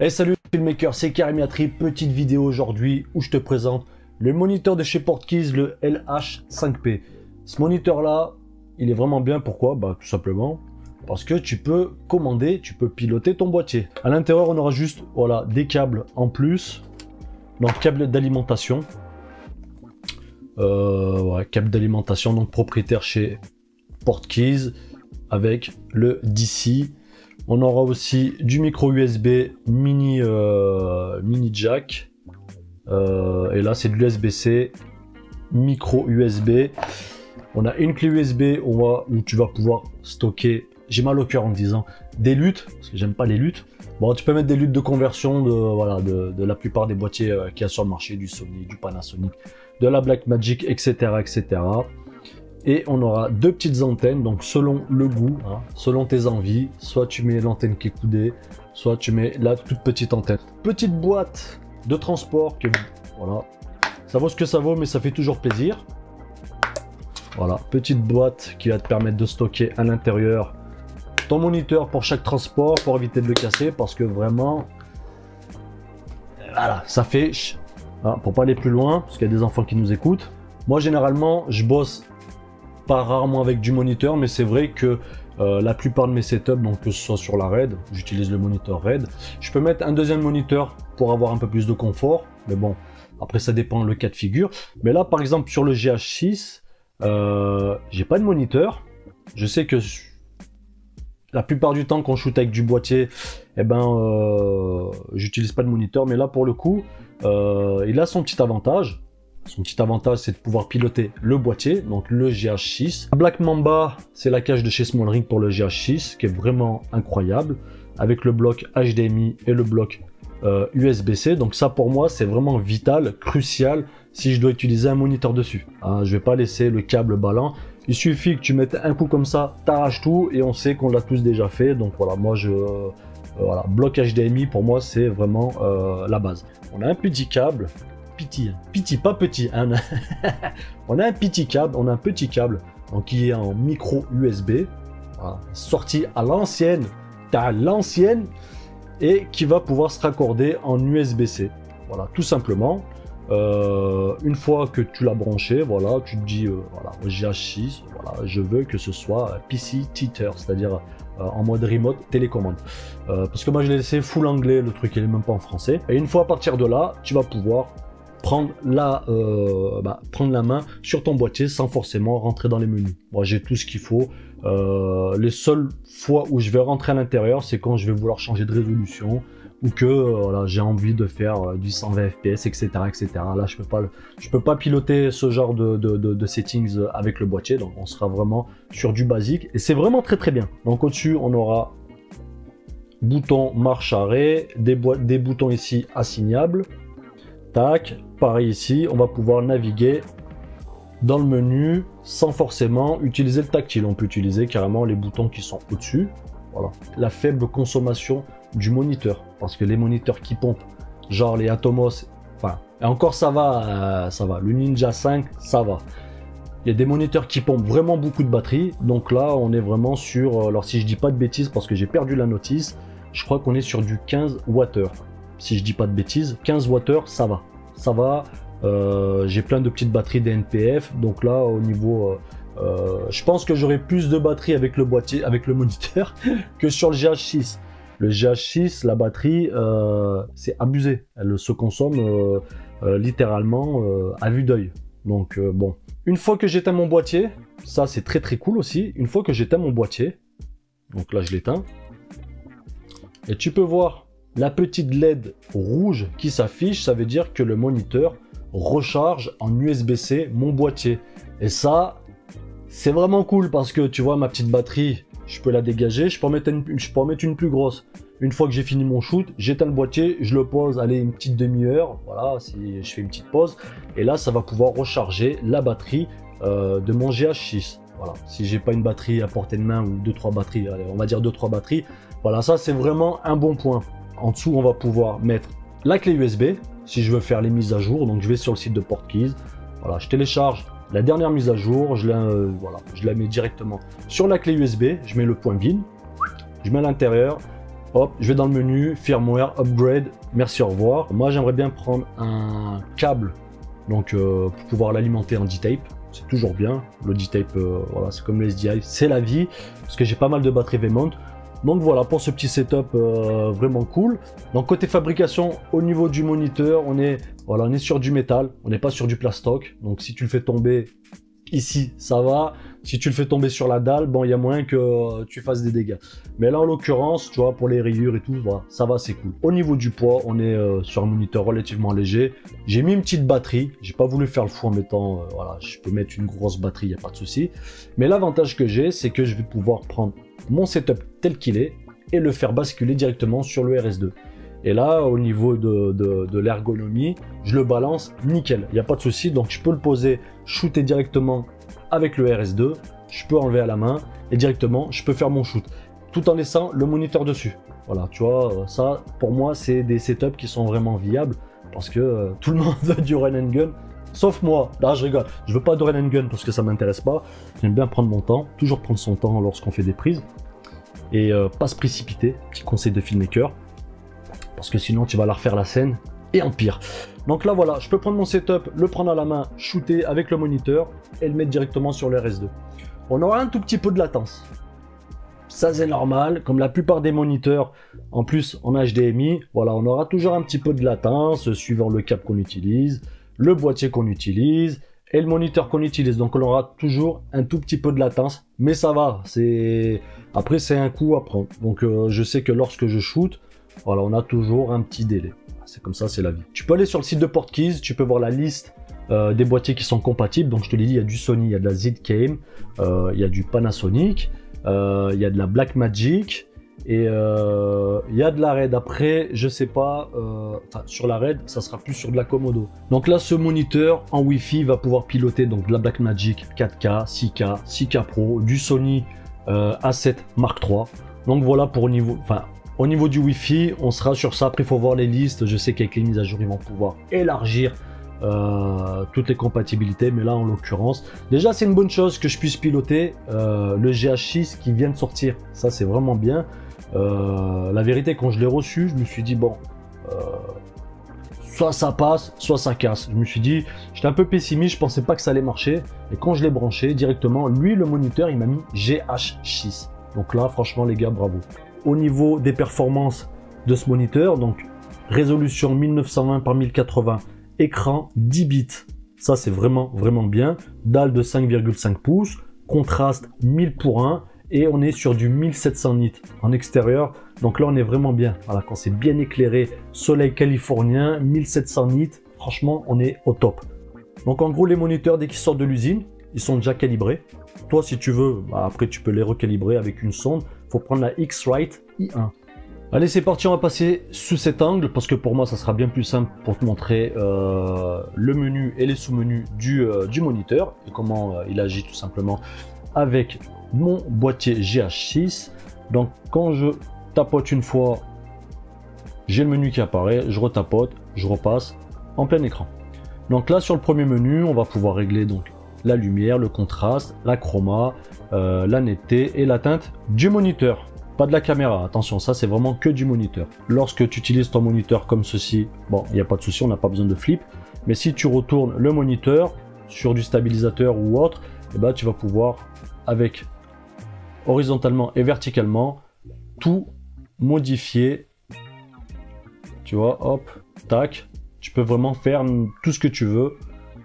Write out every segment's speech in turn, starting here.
Hey, salut filmmaker, c'est Karimiatri, petite vidéo aujourd'hui où je te présente le moniteur de chez Portkeys, le LH5P. Ce moniteur là, il est vraiment bien, pourquoi? Bah tout simplement parce que tu peux commander, tu peux piloter ton boîtier. À l'intérieur on aura juste voilà, des câbles en plus, donc câble d'alimentation. Ouais, câble d'alimentation donc propriétaire chez Portkeys avec le DC. On aura aussi du micro USB mini jack. Et là, c'est de l'USB-C, micro USB. On a une clé USB où tu vas pouvoir stocker, j'ai mal au cœur en disant, des luttes, parce que j'aime pas les luttes. Bon, tu peux mettre des luttes de conversion de la plupart des boîtiers qu'il y a sur le marché, du Sony, du Panasonic, de la Blackmagic, etc., etc. Et on aura deux petites antennes, donc selon le goût, hein, selon tes envies, soit tu mets l'antenne qui est coudée, soit tu mets la toute petite antenne. Petite boîte de transport, que voilà, ça vaut ce que ça vaut, mais ça fait toujours plaisir. Voilà, petite boîte qui va te permettre de stocker à l'intérieur ton moniteur pour chaque transport, pour éviter de le casser, parce que vraiment, voilà, ça fait, hein, pour pas aller plus loin, parce qu'il y a des enfants qui nous écoutent. Moi, généralement, je bosse pas rarement avec du moniteur, mais c'est vrai que la plupart de mes setups, donc que ce soit sur la RAID, j'utilise le moniteur RAID. Je peux mettre un deuxième moniteur pour avoir un peu plus de confort, mais bon, après ça dépend le cas de figure. Mais là, par exemple, sur le GH6, j'ai pas de moniteur. Je sais que la plupart du temps, quand je shoot avec du boîtier, eh ben, j'utilise pas de moniteur, mais là, pour le coup, il a son petit avantage. Son petit avantage, c'est de pouvoir piloter le boîtier, donc le GH6. Black Mamba, c'est la cage de chez SmallRig pour le GH6, qui est vraiment incroyable, avec le bloc HDMI et le bloc USB-C. Donc ça, pour moi, c'est vraiment vital, crucial, si je dois utiliser un moniteur dessus. Hein, je vais pas laisser le câble ballant. Il suffit que tu mettes un coup comme ça, t'arraches tout, et on sait qu'on l'a tous déjà fait. Donc voilà, moi, voilà, bloc HDMI, pour moi, c'est vraiment la base. On a un petit câble. Petit, pas petit, hein. On a un petit câble, donc qui est en micro USB, voilà, sorti à l'ancienne, et qui va pouvoir se raccorder en USB-C. Voilà, tout simplement. Une fois que tu l'as branché, voilà, tu te dis, voilà, GH6, voilà, je veux que ce soit PC Teacher, c'est-à-dire en mode remote télécommande. Parce que moi je l'ai laissé full anglais, le truc il est même pas en français. Et une fois à partir de là, tu vas pouvoir prendre la main sur ton boîtier sans forcément rentrer dans les menus. Moi j'ai tout ce qu'il faut. Les seules fois où je vais rentrer à l'intérieur, c'est quand je vais vouloir changer de résolution ou que voilà, j'ai envie de faire du 120 fps, etc., etc. Là je peux pas piloter ce genre de settings avec le boîtier, donc on sera vraiment sur du basique et c'est vraiment très très bien. Donc au-dessus on aura bouton marche arrêt, des boutons ici assignables. Tac, pareil ici, on va pouvoir naviguer dans le menu sans forcément utiliser le tactile. On peut utiliser carrément les boutons qui sont au-dessus. Voilà. La faible consommation du moniteur, parce que les moniteurs qui pompent, genre les Atomos, enfin, et encore ça va, le Ninja 5, ça va. Il y a des moniteurs qui pompent vraiment beaucoup de batterie, donc là on est vraiment sur, alors si je dis pas de bêtises, parce que j'ai perdu la notice, je crois qu'on est sur du 15 Wh. Si je dis pas de bêtises, 15 Wh, ça va. Ça va. J'ai plein de petites batteries DNPF. Donc là, au niveau... je pense que j'aurai plus de batterie avec le boîtier, avec le moniteur, que sur le GH6. Le GH6, la batterie, c'est abusé. Elle se consomme littéralement à vue d'œil. Donc bon. Une fois que j'éteins mon boîtier, ça c'est très très cool aussi. Une fois que j'éteins mon boîtier, donc là je l'éteins. Et tu peux voir la petite LED rouge qui s'affiche, ça veut dire que le moniteur recharge en USB-C mon boîtier. Et ça, c'est vraiment cool parce que tu vois ma petite batterie, je peux la dégager, je peux en mettre une plus grosse. Une fois que j'ai fini mon shoot, j'éteins le boîtier, je le pose, allez, une petite demi-heure, voilà, si je fais une petite pause. Et là, ça va pouvoir recharger la batterie de mon GH6. Voilà, si j'ai pas une batterie à portée de main ou 2-3 batteries, allez, on va dire 2-3 batteries, voilà, ça c'est vraiment un bon point. En dessous, on va pouvoir mettre la clé USB si je veux faire les mises à jour. Donc, je vais sur le site de Portkeys. Voilà, je télécharge la dernière mise à jour. Je la mets directement sur la clé USB. Je mets le point VIN. Je mets à l'intérieur. Hop, je vais dans le menu, firmware, upgrade, merci, au revoir. Moi, j'aimerais bien prendre un câble, donc pour pouvoir l'alimenter en D-Tape. C'est toujours bien. Le D-Tape, voilà, c'est comme le SDI, c'est la vie, parce que j'ai pas mal de batteries V-mount. Donc voilà pour ce petit setup vraiment cool. Donc côté fabrication, au niveau du moniteur, on est sur du métal, on n'est pas sur du plastoc. Donc si tu le fais tomber ici, ça va. Si tu le fais tomber sur la dalle, bon, il y a moyen que tu fasses des dégâts. Mais là, en l'occurrence, tu vois, pour les rayures et tout, voilà, ça va, c'est cool. Au niveau du poids, on est sur un moniteur relativement léger. J'ai mis une petite batterie. J'ai pas voulu faire le fou en mettant, voilà, je peux mettre une grosse batterie, il n'y a pas de souci. Mais l'avantage que j'ai, c'est que je vais pouvoir prendre mon setup tel qu'il est et le faire basculer directement sur le RS2. Et là, au niveau de l'ergonomie, je le balance nickel, il n'y a pas de souci. Donc je peux le poser, shooter directement avec le RS2, je peux enlever à la main et directement je peux faire mon shoot tout en laissant le moniteur dessus. Voilà, tu vois, ça pour moi c'est des setups qui sont vraiment viables parce que tout le monde veut du run and gun, sauf moi. Là je rigole, je veux pas de run and gun parce que ça m'intéresse pas. J'aime bien prendre mon temps, toujours prendre son temps lorsqu'on fait des prises et pas se précipiter, petit conseil de filmmaker, parce que sinon tu vas la refaire la scène et en pire. Donc là voilà, je peux prendre mon setup, le prendre à la main, shooter avec le moniteur et le mettre directement sur le RS2. On aura un tout petit peu de latence. Ça c'est normal, comme la plupart des moniteurs, en plus en HDMI, voilà, on aura toujours un petit peu de latence suivant le câble qu'on utilise, le boîtier qu'on utilise et le moniteur qu'on utilise. Donc on aura toujours un tout petit peu de latence, mais ça va, après c'est un coup à prendre. Donc je sais que lorsque je shoot, voilà, on a toujours un petit délai. C'est comme ça, c'est la vie. Tu peux aller sur le site de Portkeys, tu peux voir la liste des boîtiers qui sont compatibles. Donc je te l'ai dit, il y a du Sony, il y a de la ZKM, il y a du Panasonic, il y a de la Blackmagic et il y a de la Red. Après, je sais pas, sur la Red, ça sera plus sur de la Komodo. Donc là, ce moniteur en Wi-Fi va pouvoir piloter donc de la Blackmagic 4K, 6K, 6K Pro, du Sony A7 Mark III. Donc voilà pour au niveau du Wi-Fi, on sera sur ça. Après, il faut voir les listes. Je sais qu'avec les mises à jour, ils vont pouvoir élargir toutes les compatibilités. Mais là, en l'occurrence, déjà, c'est une bonne chose que je puisse piloter le GH6 qui vient de sortir. Ça, c'est vraiment bien. La vérité, quand je l'ai reçu, je me suis dit, bon, soit ça passe, soit ça casse. Je me suis dit, j'étais un peu pessimiste, je pensais pas que ça allait marcher. Et quand je l'ai branché directement, lui, le moniteur, il m'a mis GH6. Donc là, franchement, les gars, bravo. Au niveau des performances de ce moniteur, donc résolution 1920 par 1080, écran 10 bits, ça c'est vraiment bien, dalle de 5,5 pouces, contraste 1000 pour 1 et on est sur du 1700 nits en extérieur, donc là on est vraiment bien. Voilà, quand c'est bien éclairé, soleil californien, 1700 nits, franchement on est au top. Donc en gros les moniteurs dès qu'ils sortent de l'usine, ils sont déjà calibrés. Toi si tu veux, après tu peux les recalibrer avec une sonde. Faut prendre la X-Rite I1. Allez, c'est parti, on va passer sous cet angle parce que pour moi ça sera bien plus simple pour te montrer le menu et les sous-menus du moniteur et comment il agit tout simplement avec mon boîtier GH6. Donc quand je tapote une fois, j'ai le menu qui apparaît, je retapote, je repasse en plein écran. Donc là sur le premier menu, on va pouvoir régler donc la lumière, le contraste, la chroma, la netteté et la teinte du moniteur. Pas de la caméra, attention, ça c'est vraiment que du moniteur. Lorsque tu utilises ton moniteur comme ceci, bon, il n'y a pas de souci, on n'a pas besoin de flip. Mais si tu retournes le moniteur sur du stabilisateur ou autre, et ben, tu vas pouvoir, avec horizontalement et verticalement, tout modifier. Tu vois, hop, tac. Tu peux vraiment faire tout ce que tu veux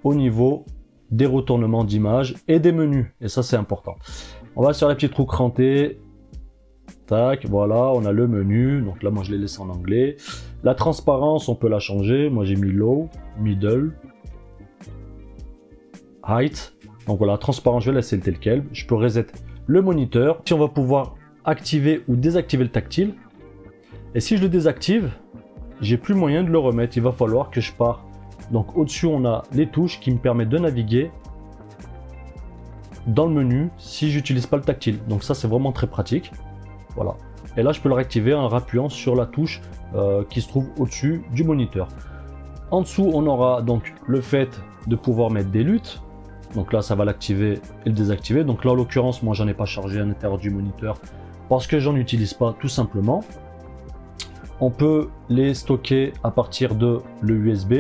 au niveau des retournements d'image et des menus. Et ça, c'est important. On va sur la petite roue crantée. Tac, voilà, on a le menu. Donc là, moi, je l'ai laissé en anglais. La transparence, on peut la changer. Moi, j'ai mis low, middle, height. Donc voilà, transparence, je vais laisser le tel quel. Je peux reset le moniteur. Si on va pouvoir activer ou désactiver le tactile. Et si je le désactive, j'ai plus moyen de le remettre. Il va falloir que je parte. Donc au-dessus, on a les touches qui me permettent de naviguer dans le menu si j'utilise pas le tactile. Donc ça, c'est vraiment très pratique. Voilà. Et là, je peux le réactiver en appuyant sur la touche qui se trouve au-dessus du moniteur. En dessous, on aura donc le fait de pouvoir mettre des luttes. Donc là, ça va l'activer et le désactiver. Donc là, en l'occurrence, moi, j'en ai pas chargé à l'intérieur du moniteur parce que j'en utilise pas tout simplement. on peut les stocker à partir de le USB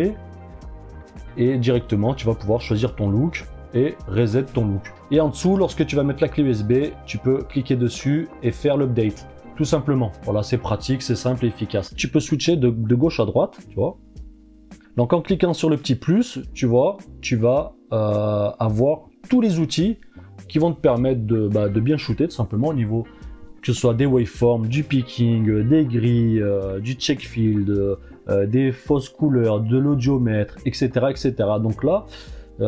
et directement tu vas pouvoir choisir ton look et reset ton look. Et en dessous, lorsque tu vas mettre la clé USB, tu peux cliquer dessus et faire l'update. Tout simplement. Voilà, c'est pratique, c'est simple et efficace. Tu peux switcher de gauche à droite, tu vois. Donc en cliquant sur le petit plus, tu vois, tu vas avoir tous les outils qui vont te permettre de bien shooter tout simplement au niveau que ce soit des waveforms, du picking, des grilles, du check field, des fausses couleurs, de l'audiomètre, etc., etc. Donc là,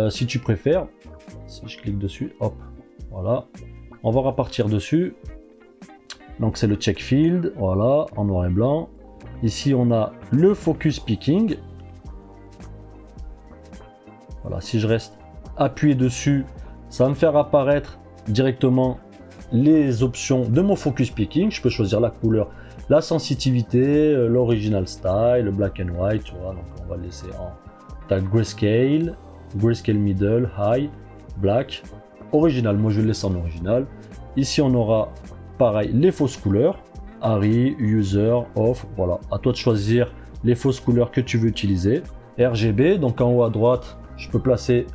si tu préfères, si je clique dessus, hop, voilà, on va repartir dessus. Donc c'est le check field, voilà, en noir et blanc. Ici on a le focus picking. Voilà, si je reste appuyé dessus, ça va me faire apparaître directement les options de mon focus picking. Je peux choisir la couleur, la sensitivité, l'original style, le black and white, tu vois. Donc on va le laisser en grayscale, grayscale middle, high, black, original. Moi je vais le laisser en original. Ici on aura pareil les fausses couleurs, ARI, user, off. Voilà, à toi de choisir les fausses couleurs que tu veux utiliser. RGB, donc en haut à droite, je peux placer.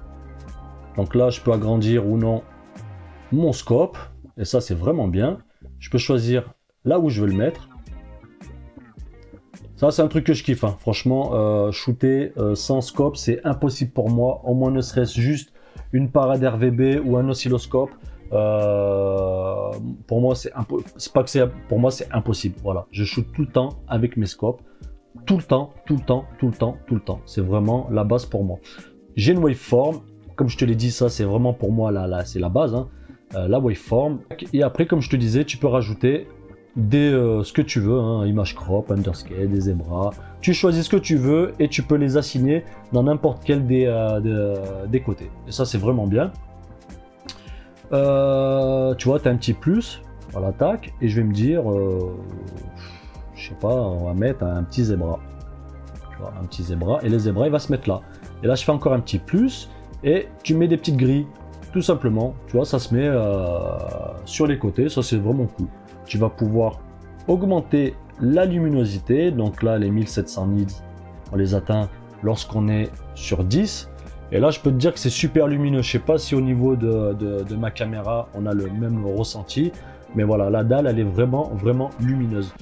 Donc là je peux agrandir ou non mon scope. Et ça c'est vraiment bien. Je peux choisir là où je veux le mettre. Ça c'est un truc que je kiffe, hein. Franchement, shooter sans scope c'est impossible pour moi. Au moins ne serait-ce juste une parade RVB ou un oscilloscope. Pour moi c'est pour moi c'est impossible. Voilà, je shoot tout le temps avec mes scopes. Tout le temps, tout le temps, tout le temps, tout le temps. C'est vraiment la base pour moi. J'ai une waveform. Comme je te l'ai dit, ça c'est vraiment pour moi c'est la base, hein. La waveform. Et après, comme je te disais, tu peux rajouter ce que tu veux, hein, image crop, underscale, des zebras. Tu choisis ce que tu veux et tu peux les assigner dans n'importe quel des côtés. Et ça, c'est vraiment bien. Tu vois, tu as un petit plus. Voilà, tac. Et je vais me dire, je sais pas, on va mettre un petit zébra. Tu vois, un petit zébra. Et les zébras, il va se mettre là. Et là, je fais encore un petit plus. Et tu mets des petites grilles. Tout simplement, tu vois, ça se met sur les côtés, ça c'est vraiment cool. Tu vas pouvoir augmenter la luminosité, donc là les 1700 nits, on les atteint lorsqu'on est sur 10. Et là je peux te dire que c'est super lumineux, je sais pas si au niveau de ma caméra on a le même ressenti, mais voilà, la dalle elle est vraiment lumineuse.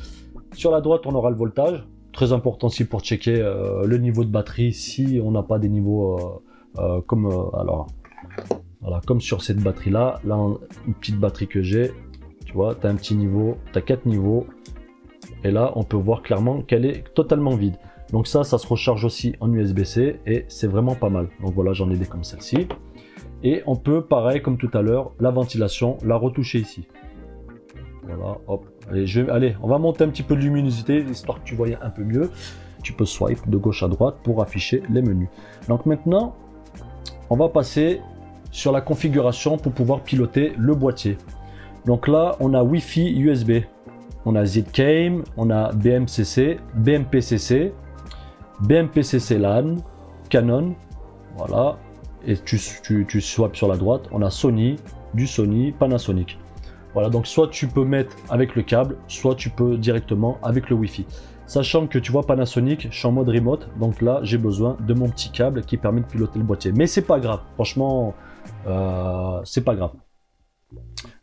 Sur la droite on aura le voltage, très important aussi pour checker le niveau de batterie si on n'a pas des niveaux alors... Voilà, comme sur cette batterie là, une petite batterie que j'ai, tu vois, tu as un petit niveau, tu as 4 niveaux, et là on peut voir clairement qu'elle est totalement vide. Donc ça se recharge aussi en USB-C et c'est vraiment pas mal. Donc voilà, j'en ai des comme celle-ci. Et on peut, pareil comme tout à l'heure, la ventilation, la retoucher ici. Voilà, hop. Allez, on va monter un petit peu de luminosité, histoire que tu voyais un peu mieux. Tu peux swipe de gauche à droite pour afficher les menus. Donc maintenant, on va passer sur la configuration pour pouvoir piloter le boîtier. Donc là, on a Wi-Fi USB, on a Zcam, on a BMCC, BMPCC, BMPCC LAN, Canon, voilà. Et tu swapes sur la droite, on a Sony, du Sony, Panasonic. Voilà, donc soit tu peux mettre avec le câble, soit tu peux directement avec le Wi-Fi. Sachant que tu vois Panasonic, je suis en mode remote, donc là j'ai besoin de mon petit câble qui permet de piloter le boîtier. Mais c'est pas grave, franchement, c'est pas grave.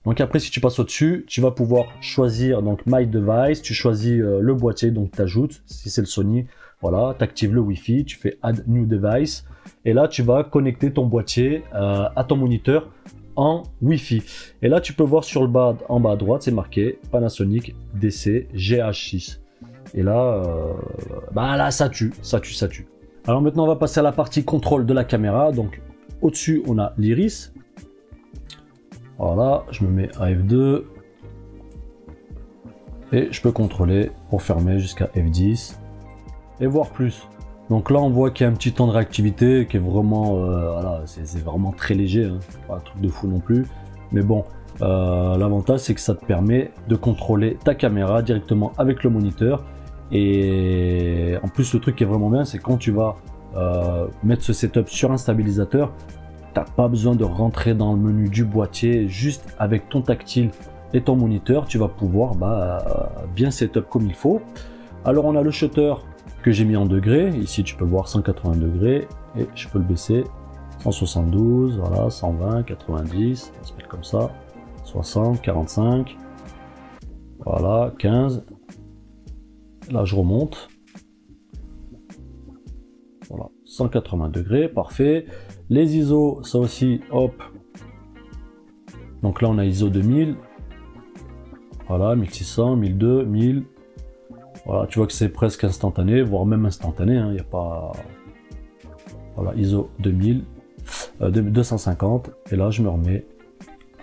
Donc après, si tu passes au-dessus, tu vas pouvoir choisir donc My Device, tu choisis le boîtier, donc tu ajoutes, si c'est le Sony, voilà, tu actives le Wi-Fi, tu fais Add New Device, et là tu vas connecter ton boîtier à ton moniteur en Wi-Fi. Et là tu peux voir sur le bas, en bas à droite, c'est marqué Panasonic DC GH6. Et là, là ça tue. Alors maintenant on va passer à la partie contrôle de la caméra. Donc au-dessus on a l'iris. Voilà, je me mets à F2. Et je peux contrôler pour fermer jusqu'à F10. Et voir plus. Donc là on voit qu'il y a un petit temps de réactivité qui est vraiment, voilà, c'est vraiment très léger, hein. Pas un truc de fou non plus. Mais bon, l'avantage c'est que ça te permet de contrôler ta caméra directement avec le moniteur. Et en plus le truc qui est vraiment bien, c'est quand tu vas mettre ce setup sur un stabilisateur, t'as pas besoin de rentrer dans le menu du boîtier, juste avec ton tactile et ton moniteur tu vas pouvoir bien setup comme il faut. Alors on a le shutter que j'ai mis en degrés. Ici tu peux voir 180 degrés et je peux le baisser. 172, voilà, 120, 90, on va se mettre comme ça. 60, 45, voilà, 15. Là je remonte. Voilà, 180 degrés, parfait. Les ISO, ça aussi, hop. Donc là on a ISO 2000. Voilà, 1600, 1200, 1000. Voilà, tu vois que c'est presque instantané, voire même instantané. Il n'y a pas. Voilà, ISO 2000, 250. Et là, je me remets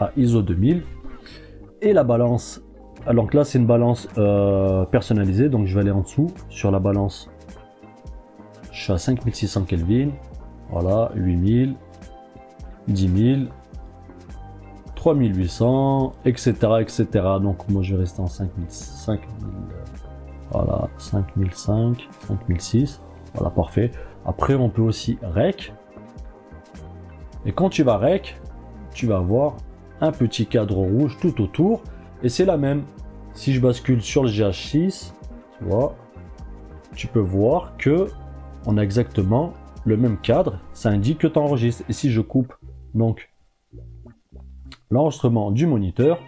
à ISO 2000. Et la balance. Alors là, c'est une balance personnalisée. Donc je vais aller en dessous sur la balance. Je suis à 5600 Kelvin. Voilà, 8000, 10 000. 3800, etc., etc. Donc moi je vais rester en 5000, voilà, 5005, 5006, voilà, parfait. Après on peut aussi rec. Et quand tu vas rec, tu vas avoir un petit cadre rouge tout autour. Et c'est la même. Si je bascule sur le GH6, tu vois, tu peux voir que on a exactement le même cadre. Ça indique que tu enregistres. Et si je coupe donc l'enregistrement du moniteur,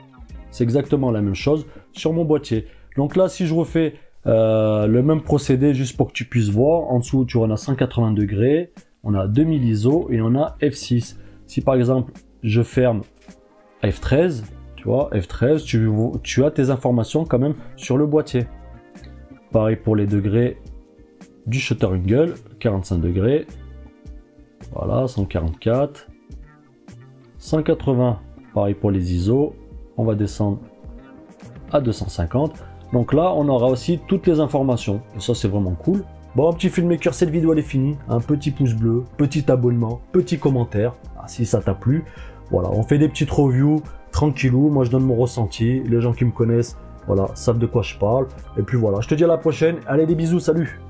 c'est exactement la même chose sur mon boîtier. Donc là, si je refais le même procédé, juste pour que tu puisses voir, en dessous, tu en as 180 degrés, on a 2000 ISO et on a F6. Si par exemple, je ferme F13, tu vois, F13, tu as tes informations quand même sur le boîtier. Pareil pour les degrés du shutter angle, 45 degrés, voilà, 144, 180. Pareil pour les ISO, on va descendre à 250. Donc là, on aura aussi toutes les informations. Et ça, c'est vraiment cool. Bon, petit filmmaker, cette vidéo, elle est finie. Un petit pouce bleu, petit abonnement, petit commentaire. Si ça t'a plu. Voilà, on fait des petites reviews tranquillou. Moi, je donne mon ressenti. Les gens qui me connaissent, voilà, savent de quoi je parle. Et puis voilà, je te dis à la prochaine. Allez, des bisous, salut!